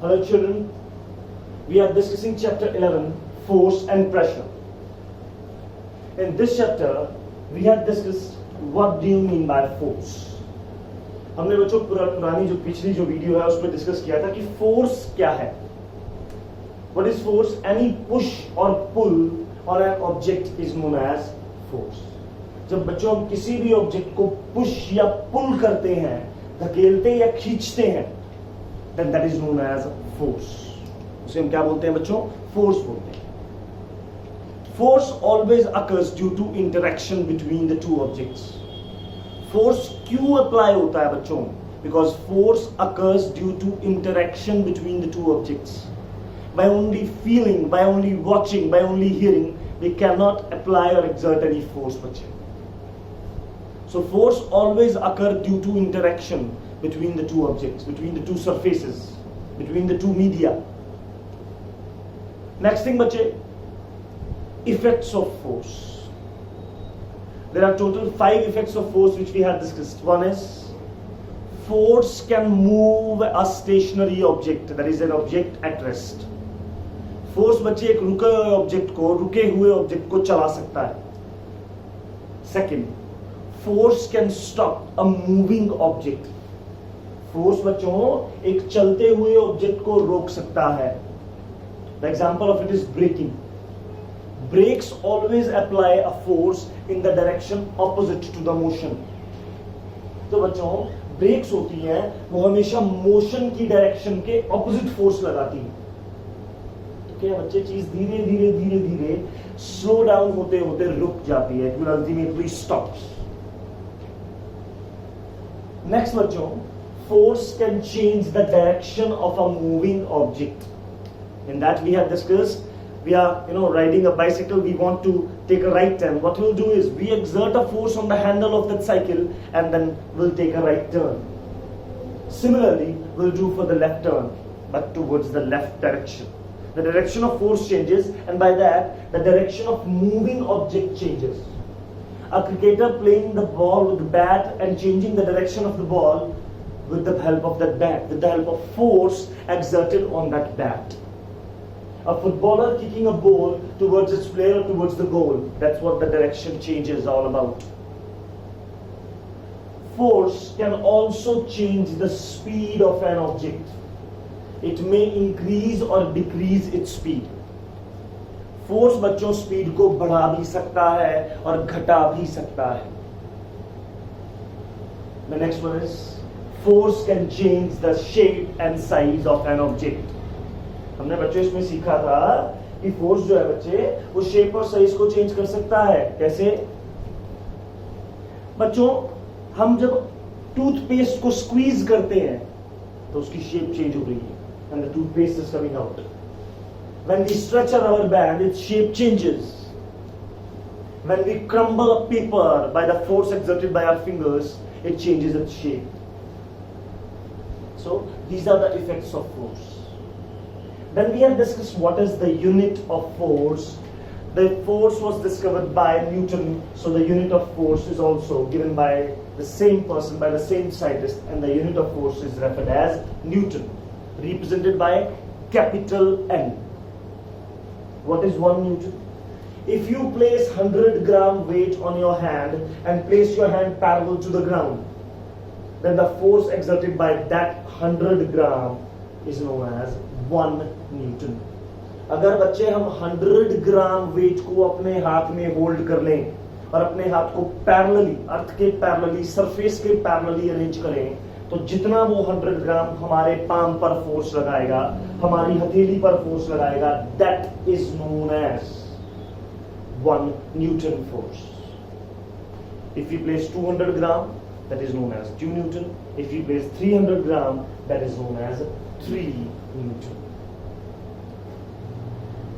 Hello children, we are discussing chapter 11, force and pressure. In this chapter, we have discussed what do you mean by force. हमने बच्चों पुरानी जो पिछली जो video है उसमें डिस्कस किया था कि फोर्स क्या है. What is force? Any push or pull on an object is known as force. जब बच्चों हम किसी भी ऑब्जेक्ट को पुश या पुल करते हैं, धकेलते या खींचते हैं, then that is known as force. उसे हम क्या बोलते हैं बच्चों? फोर्स बोलते हैं. Force always occurs due to interaction between the two objects. Force क्यों अप्लाई होता है बच्चों? Because force occurs due to interaction between the two objects. By only feeling, by only watching, by only hearing, we cannot apply or exert any force बच्चे. So force always occurs due to interaction between the two objects, between the two surfaces, between the two media. Next thing बच्चे, effects of force. There are total 5 effects of force which we have discussed. One is force can move a stationary object, that is an object at rest. Force बच्चे एक रुके हुए object को चला सकता है. Second, force can stop a moving object. Force बच्चों एक चलते हुए ऑब्जेक्ट को रोक सकता है. The example of it is braking. Brakes always apply a force in the direction opposite to the motion. तो बच्चों ब्रेक्स होती हैं वो हमेशा मोशन की डायरेक्शन के ऑपोजिट फोर्स लगाती है. बच्चे चीज धीरे धीरे धीरे धीरे स्लो डाउन होते होते रुक जाती है. It will ultimately stops. Next बच्चों, force can change the direction of a moving object. In that we have discussed. We are riding a bicycle, we want to take a right turn. What we'll do is we exert a force on the handle of that cycle and then we'll take a right turn. Similarly, we'll do for the left turn, but towards the left direction. The direction of force changes, and by that, the direction of moving object changes. A cricketer playing the ball with the bat and changing the direction of the ball with the help of that bat, with the help of force exerted on that bat. A footballer kicking a ball towards its player or towards the goal. That's what the direction change is all about. Force can also change the speed of an object. It may increase or decrease its speed. Force बच्चों speed को बढ़ा भी सकता है और घटा भी सकता है. The next one is force can change the shape and size of an object. हमने बच्चों इसमें सीखा था कि फोर्स जो है बच्चे वो शेप और साइज को चेंज कर सकता है. कैसे बच्चों? हम जब टूथपेस्ट को स्क्वीज करते हैं तो उसकी शेप चेंज हो रही है. And the toothpaste is coming out. When we stretch our rubber band, its shape changes. When we crumble a paper by the force exerted by our fingers, it changes its shape. So these are the effects of force. Then we have discussed what is the unit of force. The force was discovered by Newton, so the unit of force is also given by the same person, by the same scientist, and the unit of force is referred as Newton, represented by capital N. What is 1 Newton? If you place 100 gram weight on your hand and place your hand parallel to the ground, then the force exerted by that 100 gram is known as 1 Newton. अगर बच्चे हम 100 gram weight को अपने हाथ में hold कर लें और अपने हाथ को पैरेलली, अर्थ के पैरेलली, सरफेस के पैरेलली अरेंज करें, तो जितना वो 100 ग्राम हमारे पाम पर फोर्स लगाएगा, हमारी हथेली पर फोर्स लगाएगा, that is known as 1 newton force. If you place 200 gram, that is known as 2 Newton. If you place 300 gram, that is known as 3 Newton.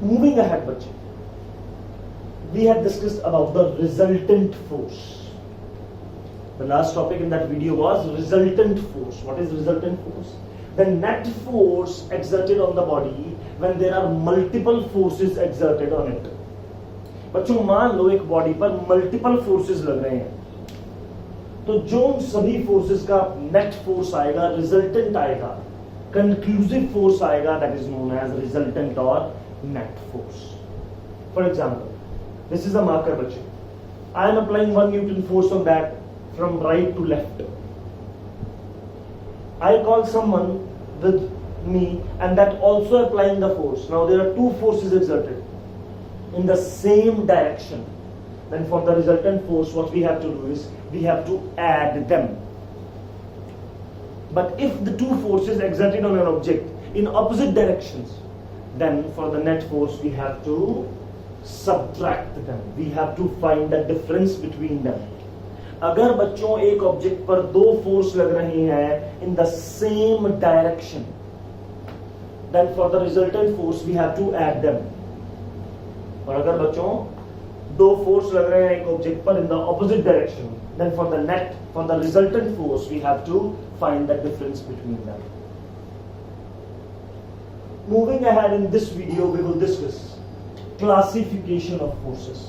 Moving ahead, बच्चे, we have discussed about the resultant force. The last topic in that video was resultant force. What is resultant force? The net force exerted on the body when there are multiple forces exerted on it. बच्चों मान लो एक body पर multiple forces लग रहे हैं, तो जो सभी फोर्सेस का नेट फोर्स आएगा, रिजल्टेंट आएगा, कंक्लूसिव फोर्स आएगा, that is known as resultant और net force. For example, this is a marker बच्चे. I am applying 1 Newton force on that from right to left. I call someone with me and that also applying the force. Now there are two forces exerted in the same direction. Then for the resultant force, what we have to do is we have to add them. But if the two forces exerted on an object in opposite directions, then for the net force we have to subtract them. We have to find the difference between them. अगर बच्चों एक object पर दो force लग रही हैं in the same direction, then for the resultant force we have to add them. और अगर बच्चों दो फोर्स लग रहे हैं एक ऑब्जेक्ट पर in the opposite direction, then for the net, for the resultant force, we have to find the difference between them. Moving ahead in this video, we will discuss classification of forces,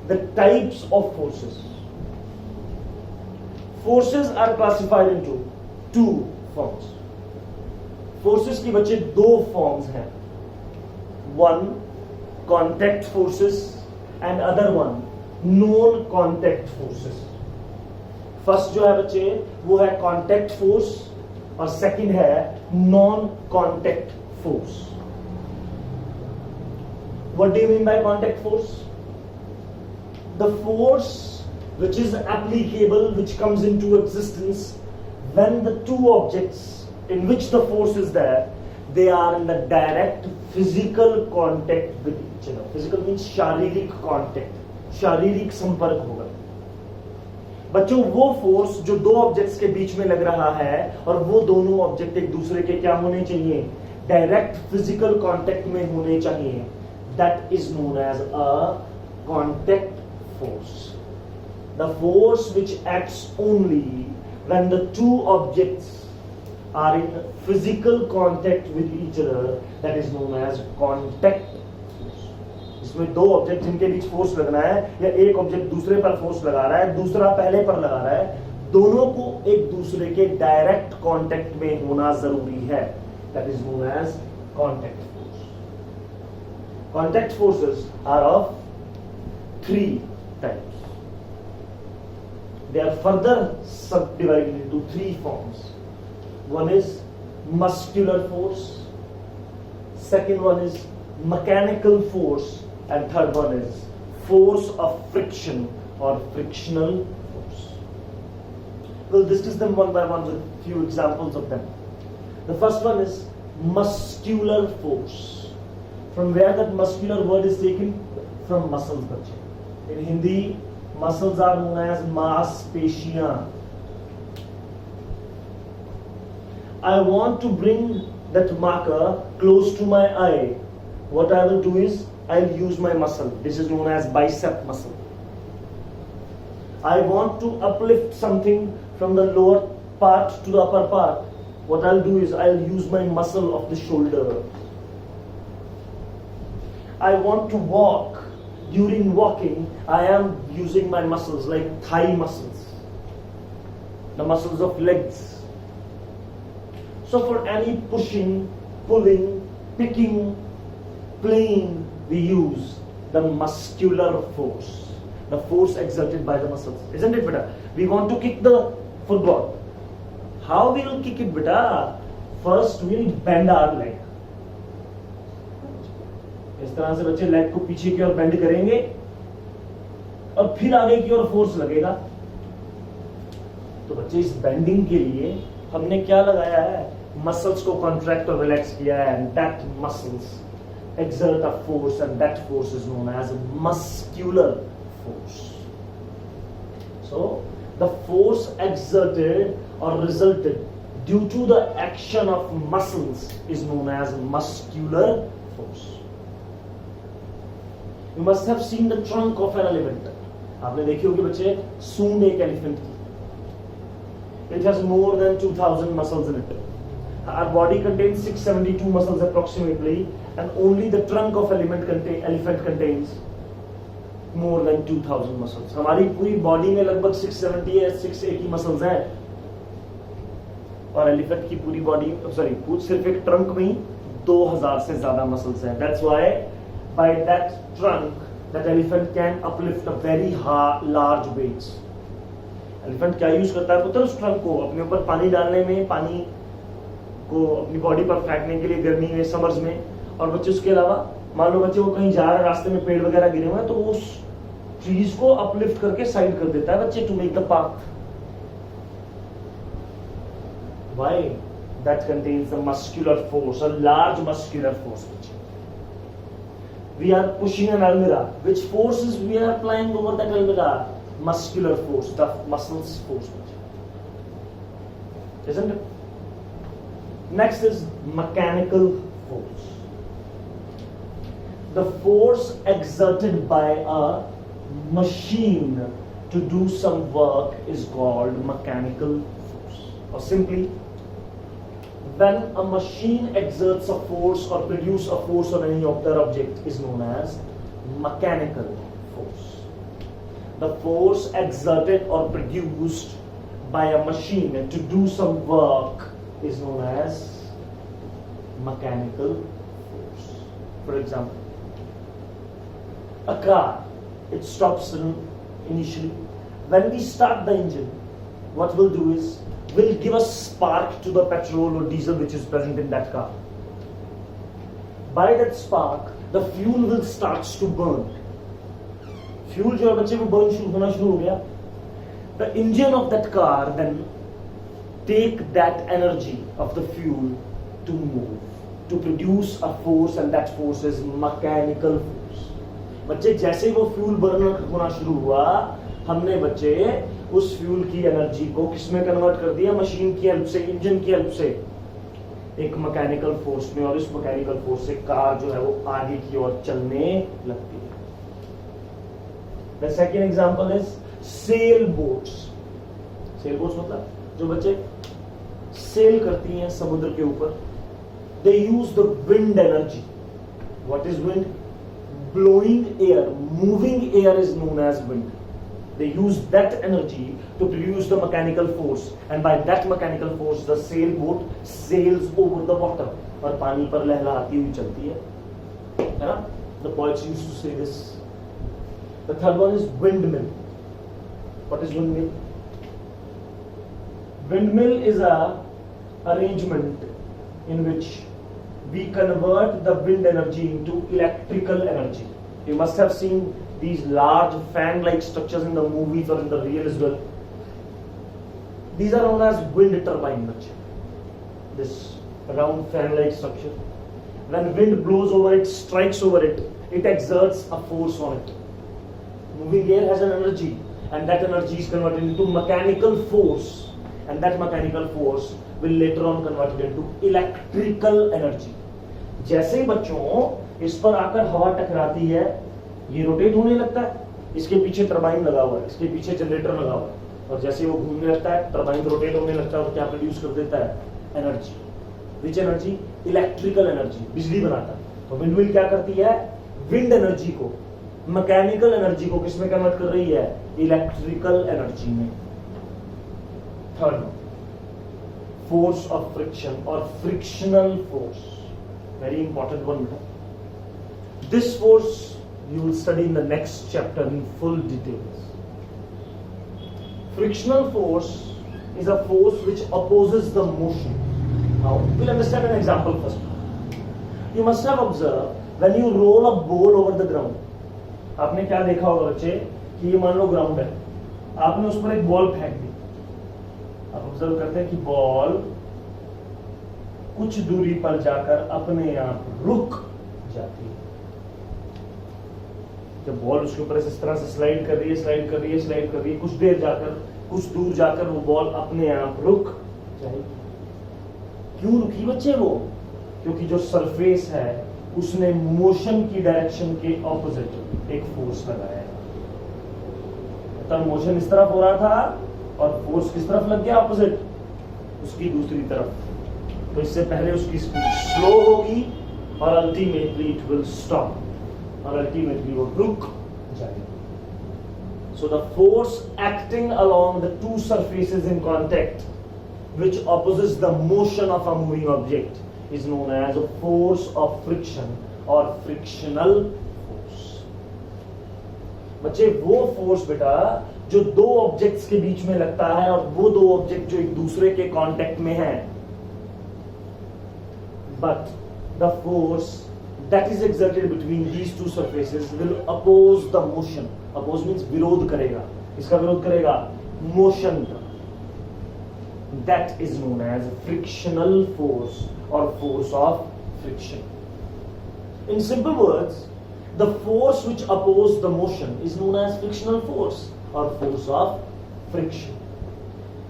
the types of forces. Forces are classified into two forms. Forces की बच्चे दो forms हैं. One, contact forces and other one, non-contact forces. First जो है बच्चे वो है contact force और सेकंड है non contact force. What do you mean by contact force? The force which is applicable, which comes into existence when the two objects in which the force is there, they are in the direct physical contact with each other. Physical means शारीरिक contact, शारीरिक संपर्क होगा. बच्चों वो force जो दो objects के बीच में लग रहा है और वो दोनों ऑब्जेक्ट एक दूसरे के क्या होने चाहिए? डायरेक्ट फिजिकल कांटेक्ट में होने चाहिए. That is known as a contact force. The force which acts only when the two objects are in physical contact with each other, that is known as contact. इसमें दो object जिनके बीच force लगना है या एक ऑब्जेक्ट दूसरे पर force लगा रहा है, दूसरा पहले पर लगा रहा है, दोनों को एक दूसरे के डायरेक्ट कांटेक्ट में होना जरूरी है. That is known as contact force. Contact forces are of 3 types. They are further subdivided into 3 forms. One is muscular force, second one is mechanical force, and third one is force of friction or frictional force. We'll discuss them one by one with few examples of them. The first one is muscular force. From where that muscular word is taken? From muscles, bache. In Hindi, muscles are known as मांसपेशियां. I want to bring that marker close to my eye. What I will do is I'll use my muscle. This is known as bicep muscle. I want to uplift something from the lower part to the upper part. What I'll do is I'll use my muscle of the shoulder. I want to walk. During walking, I am using my muscles like thigh muscles, the muscles of legs. So for any pushing, pulling, picking, playing, we use the muscular force, the force exerted by the muscles, isn't it beta? We want to kick the football. How we will kick it beta? First we will bend our leg. इस तरह से बच्चे leg को पीछे की ओर bend करेंगे और फिर आगे की ओर फोर्स लगेगा. तो बच्चे इस बेंडिंग के लिए हमने क्या लगाया है? मसल्स को कॉन्ट्रैक्ट और रिलैक्स किया है, and that muscles exert a force, and that force is known as muscular force. So the force exerted or resulted due to the action of muscles is known as muscular force. You must have seen the trunk of an elephant. आपने देखी होगी बच्चे सूंड एक elephant की. It has more than 2000 muscles in it. Our body contains 672 muscles approximately, and only the trunk of elephant contains more than 2000 muscles. हमारी पूरी body में लगभग 670 या 680 मसल्स हैं, और एलिफेंट की पूरी बॉडी, सॉरी सिर्फ एक ट्रंक में ही 2000 से ज्यादा मसल्स हैं. That's why by that trunk that elephant can uplift a very large weights. Elephant क्या यूज करता है पुत्र? उस ट्रंक को अपने ऊपर पानी डालने में, पानी को अपनी बॉडी पर फेंकने के लिए गर्मी में, समर्स में. और बच्चे उसके अलावा मान लो बच्चे वो कहीं जा रहे हैं, रास्ते में पेड़ वगैरह गिरे हुए हैं, तो उस ट्रीज को अपलिफ्ट करके साइड कर देता है बच्चे, to make the path. Why? That contains the muscular force, a large muscular force. We are pushing an almirah. Which forces we are applying over that almirah? Muscular force, the muscles force. Isn't it? Next is mechanical force. The force exerted by a machine to do some work is called mechanical force. Or simply, when a machine exerts a force or produces a force on any other object is known as mechanical force. The force exerted or produced by a machine to do some work is known as mechanical force. For example, a car, it stops initially. When we start the engine, what we'll do is we'll give a spark to the petrol or diesel which is present in that car. By that spark, the fuel will start to burn. Fuel जो है बच्चे को burn होना शुरू हो गया. The engine of that car then take that energy of the fuel to move, to produce a force, and that force is mechanical force. बच्चे जैसे वो फ्यूल बर्न होना शुरू हुआ, हमने बच्चे उस फ्यूल की एनर्जी को किसमें कन्वर्ट कर दिया? मशीन की हेल्प से, इंजन की हेल्प से, एक मैकेनिकल फोर्स में. और इस मैकेनिकल फोर्स से कार जो है वो आगे की ओर चलने लगती है. The second example is sail boats. Sail boats मतलब जो बच्चे सेल करती हैं समुद्र के ऊपर. They use the wind energy. What is wind? Blowing air, moving air is known as wind. They use that energy to produce the mechanical force, and by that mechanical force, the sailboat sails over the water. और पानी पर लहराती हुई चलती है ना? The poets used to say this. The third one is windmill. What is windmill? Windmill is a arrangement in which we convert the wind energy into electrical energy. You must have seen these large fan-like structures in the movies or in the real as well. These are known as wind turbine. This round fan-like structure. When wind blows over it, strikes over it, it exerts a force on it. Moving air has an energy, and that energy is converted into mechanical force, and that mechanical force will later on convert it into electrical energy. जैसे बच्चों इस पर आकर हवा टकराती है, ये rotate होने लगता है, इसके पीछे टरबाइन लगा हुआ है, इसके पीछे जनरेटर लगा हुआ है, और जैसे वो घूमने लगता है, टरबाइन रोटेट होने लगता है और क्या प्रोड्यूस कर देता है? Energy. Which energy? Electrical energy, बिजली बनाता है. तो विंडमिल क्या करती है? विंड एनर्जी को, मैकेनिकल एनर्जी को किसमें कन्वर्ट कर रही है? इलेक्ट्रिकल एनर्जी में. Third, force of friction or frictional force. Very important one. This force you will study in the next chapter in full details. Frictional force is a force which opposes the motion. Now we'll understand an example first. You must have observed when you roll a ball over the ground. आपने क्या देखा होगा बच्चे कि ये मान लो ground है, आपने उस पर एक बॉल फेंक दी. आप ऑब्जर्व करते हैं कि बॉल कुछ दूरी पर जाकर अपने आप रुक जाती है. जब बॉल उसके ऊपर इस तरह से स्लाइड कर रही है, स्लाइड कर रही है, स्लाइड कर रही है, कुछ देर जाकर, कुछ दूर जाकर वो बॉल अपने आप रुक जाएगी. क्यों रुकी बच्चे? वो क्योंकि जो सरफेस है उसने मोशन की डायरेक्शन के ऑपोजिट एक फोर्स लगाया है. तब मोशन इस तरफ हो रहा था और फोर्स किस तरफ लग गया? ऑपोजिट, उसकी दूसरी तरफ. तो इससे पहले उसकी स्पीड स्लो होगी और अल्टीमेटली इट विल स्टॉप, और अल्टीमेटली वो रुक जाएगी. So the force acting along the two surfaces in contact which opposes the motion of a moving object is known as a force of friction or frictional force. बच्चे वो force बेटा जो दो objects के बीच में लगता है और वो दो ऑब्जेक्ट जो एक दूसरे के कांटेक्ट में हैं, but the force that is exerted between these two surfaces will oppose the motion. Oppose means विरोध करेगा. इसका विरोध करेगा मोशन का. That is known as frictional force or force of friction. In simple words, the force which opposes the motion is known as frictional force or force of friction.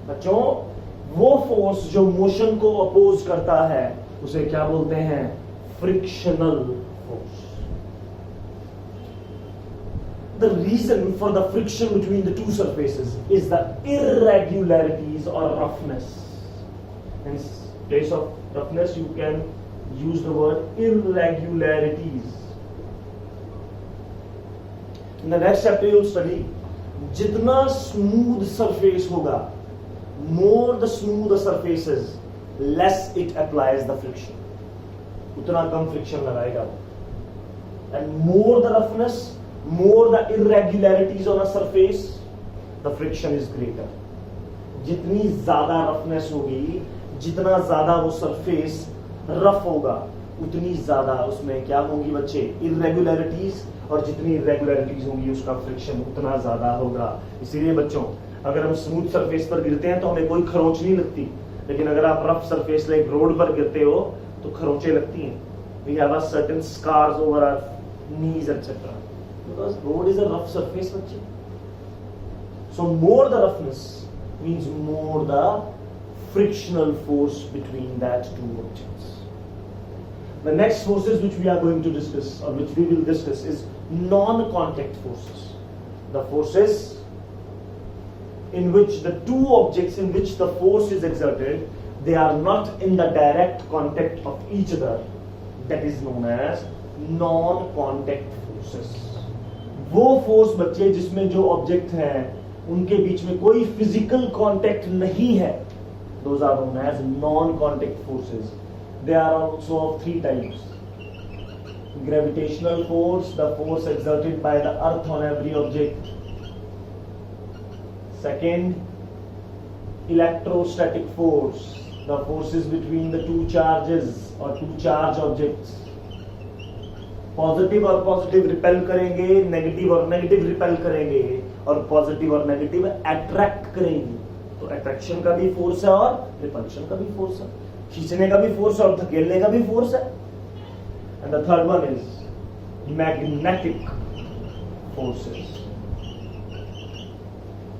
बच्चों, वो force जो motion को oppose करता है उसे क्या बोलते हैं? Frictional force. The reason for the friction between the two surfaces is the irregularities or roughness. In place of roughness, you can use the word irregularities. In the next chapter, you will study जितना smooth surface होगा, more the smooth the surfaces, less it applies the friction. उतना कम friction लगाएगा वो. And more the roughness, more the irregularities on a surface, the friction is greater. जितनी ज्यादा roughness होगी, जितना ज्यादा वो सरफेस रफ होगा, उतनी ज्यादा उसमें क्या होंगी बच्चे? इरेगुलरिटीज. और जितनी इरेगुलरिटीज होंगी उसका फ्रिक्शन उतना ज्यादा होगा. इसीलिए बच्चों, अगर हम स्मूथ सरफेस पर गिरते हैं तो हमें कोई खरोंच नहीं लगती, लेकिन अगर आप रफ सरफेस लाइक रोड पर गिरते हो तो खरोंचे लगती हैं. We have a certain scars over our knees, etc. Because road is a rough surface, बच्चे. So more the roughness means more the frictional force between that two objects. The next forces which we are going to discuss, or which we will discuss, is non-contact forces. The forces in which the two objects in which the force is exerted, they are not in the direct contact of each other. That is known as non-contact forces. वो force बच्चे जिसमें जो object हैं उनके बीच में कोई physical contact नहीं है, those are known as non-contact forces. They are also of three types. Gravitational force, the force exerted by the earth on every object. Second, electrostatic force, the forces between the two charges or two charge objects. Positive और positive repel करेंगे, negative और negative repel करेंगे, और positive और negative attract करेंगे. तो attraction का भी फोर्स है और रिपल्शन का भी फोर्स है. खींचने का भी फोर्स है और धकेलने का भी फोर्स है. And the third one is magnetic forces.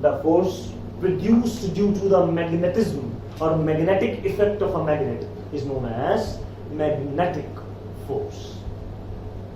The force produced due to the magnetism और magnetic effect of a magnet is known as magnetic force.